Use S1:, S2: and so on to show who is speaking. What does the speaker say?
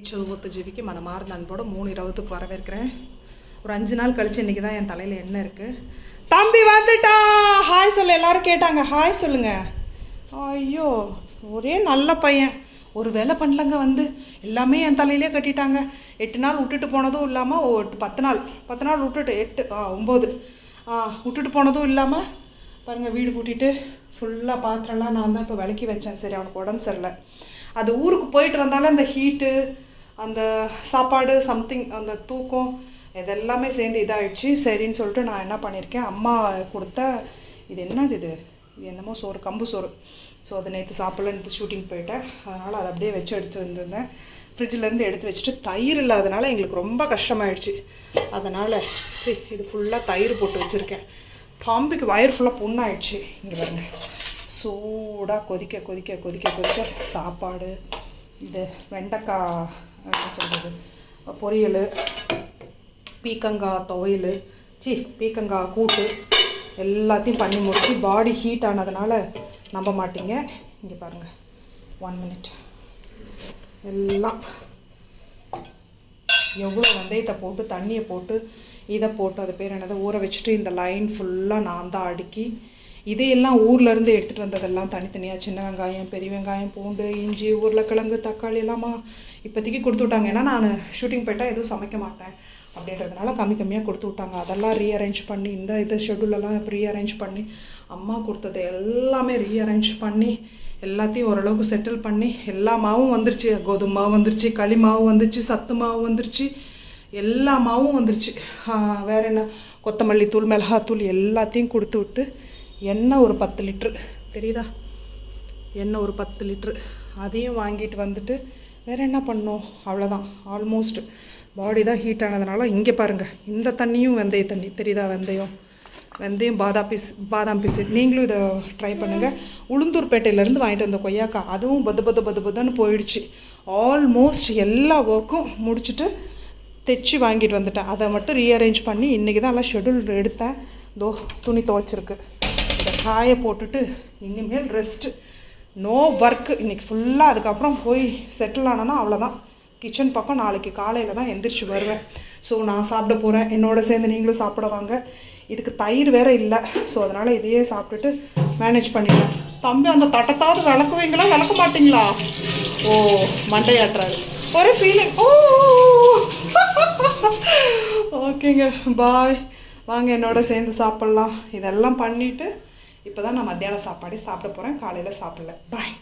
S1: செல்வத்து ஜீவிக்கு மனமார்ந்த அன்போட 3:20க்கு வரவேற்கிறேன். ஒரு 5 நாள் கழிச்சு இன்றைக்கி தான் என் தலையில் என்ன இருக்குது. தம்பி வந்துட்டான், ஹாய் சொல்லு. எல்லோரும் கேட்டாங்க, ஹாய் சொல்லுங்க. ஐயோ, ஒரே நல்ல பையன். ஒரு வேலை பண்ணலங்க, வந்து எல்லாமே என் தலையிலே கட்டிட்டாங்க. 8 நாள் விட்டுட்டு போனதும் இல்லாமல் 10 நாள் விட்டுட்டு 9 விட்டுட்டு போனதும் இல்லாமல் பாருங்கள், வீடு கூட்டிகிட்டு ஃபுல்லாக பாத்திரம்லாம் நான் தான் இப்போ விளக்கி வச்சேன். சரி, அவனுக்கு உடம்பு சரியில்லை. அது ஊருக்கு போயிட்டு வந்தாலும் அந்த ஹீட்டு, அந்த சாப்பாடு, சம்திங், அந்த தூக்கம், இதெல்லாமே சேர்ந்து இதாகிடுச்சு. சரின்னு சொல்லிட்டு நான் என்ன பண்ணியிருக்கேன், அம்மா கொடுத்த இது என்னது, இது என்னமோ சோறு, கம்பு சோறு. ஸோ அதை நேற்று சாப்பிட்லன்னு ஷூட்டிங் போயிட்டேன். அதனால் அதை அப்படியே வச்சு எடுத்து வந்திருந்தேன். ஃப்ரிட்ஜிலேருந்து எடுத்து வச்சுட்டு, தயிர் இல்லாதனால எங்களுக்கு ரொம்ப கஷ்டமாயிடுச்சு. அதனால் சரி, இது ஃபுல்லாக தயிர் போட்டு வச்சுருக்கேன். தம்பிக்கு வயிறு ஃபுல்லாக புண்ணாயிடுச்சு. இங்கே பாருங்க, சூடாக கொதிக்க கொதிக்க கொதிக்க கொதிக்க சாப்பாடு, இது வெண்டைக்காய் என்ன சொல்கிறது, பொரியல், பீக்கங்காய் துவையல், பீக்கங்காய் கூட்டு எல்லாத்தையும் பண்ணி முடிச்சு பாடி ஹீட் ஆனதுனால நம்ப மாட்டீங்க. இங்கே பாருங்கள், 1 மினிட். எல்லாம் எவ்வளோ வெந்தயத்தை போட்டு, தண்ணியை போட்டு, இதை போட்டு, அது பேர் என்னது, ஊற வச்சுட்டு இந்த லைன் ஃபுல்லாக நான் தான் அடுக்கி, இதையெல்லாம் ஊர்லேருந்து எடுத்துகிட்டு வந்ததெல்லாம் தனித்தனியாக, சின்ன வெங்காயம், பெரிய வெங்காயம், பூண்டு, இஞ்சி, உருளைக்கிழங்கு, தக்காளி எல்லாமா இப்போதைக்கு கொடுத்து விட்டாங்க. ஏன்னா நான் ஷூட்டிங் போயிட்டால் எதுவும் சமைக்க மாட்டேன் அப்படின்றதுனால கம்மியாக கொடுத்து விட்டாங்க. அதெல்லாம் ரீஅரேஞ்ச் பண்ணி, இந்த ஷெட்யூலெல்லாம் ரீஅரேஞ்ச் பண்ணி, அம்மா கொடுத்தது எல்லாமே ரீஅரேஞ்ச் பண்ணி, எல்லாத்தையும் ஓரளவுக்கு செட்டில் பண்ணி, எல்லா மாவும் வந்துருச்சு. கோதுமை மாவு வந்துருச்சு, களி மாவு வந்துருச்சு, சத்து மாவு வந்துருச்சு, எல்லா மாவும் வந்துருச்சு. வேறு என்ன, கொத்தமல்லி தூள், மிளகாத்தூள் எல்லாத்தையும் கொடுத்து விட்டு, எண்ணெய் ஒரு 10 லிட்ரு தெரியுதா, எண்ணெய் ஒரு 10 லிட்ரு அதையும் வாங்கிட்டு வந்துட்டு வேறு என்ன பண்ணோம், அவ்வளோதான். ஆல்மோஸ்ட் பாடி தான் ஹீட் ஆனதுனால இங்கே பாருங்கள், இந்த தண்ணியும் வெந்தய தண்ணி தெரியுதா, வெந்தயம் பாதாம் பீஸ். நீங்களும் இதை ட்ரை பண்ணுங்கள். உளுந்தூர்பேட்டையிலேருந்து வாங்கிட்டு வந்த கொய்யாக்காய், அதுவும் பதுன்னு போயிடுச்சு. ஆல்மோஸ்ட் எல்லா ஒர்க்கும் முடிச்சுட்டு தைச்சி வாங்கிட்டு வந்துட்டேன். அதை மட்டும் ரீஅரேஞ்ச் பண்ணி இன்றைக்கி தான் எல்லாம் ஷெட்யூல் எடுத்தேன். துணி துவைச்சிருக்கு, இதை காய போட்டுட்டு இனிமேல் ரெஸ்ட்டு, நோ ஒர்க்கு இன்றைக்கி ஃபுல்லாக. அதுக்கப்புறம் போய் செட்டில் ஆனோன்னா அவ்வளோதான். கிச்சன் பக்கம் நாளைக்கு காலையில் தான் எந்திரிச்சு வருவேன். ஸோ நான் சாப்பிட போகிறேன், என்னோட சேர்ந்து நீங்களும் சாப்பிட வாங்க. இதுக்கு தயிர் வேறு இல்லை, ஸோ அதனால் இதையே சாப்பிட்டுட்டு மேனேஜ் பண்ணிடுவேன். தம்பி அந்த தட்டத்தாவது விளக்குவீங்களா, விளக்க மாட்டிங்களா? ஓ, மண்டையாட்டுறாரு, ஒரு ஃபீலிங். ஓ ஓகேங்க, பாய். வாங்க என்னோட சேர்ந்து சாப்பிட்லாம். இதெல்லாம் பண்ணிவிட்டு இப்போ தான் நான் மத்தியான சாப்பாடே சாப்பிட போகிறேன். காலையில் சாப்பிடல. பாய்.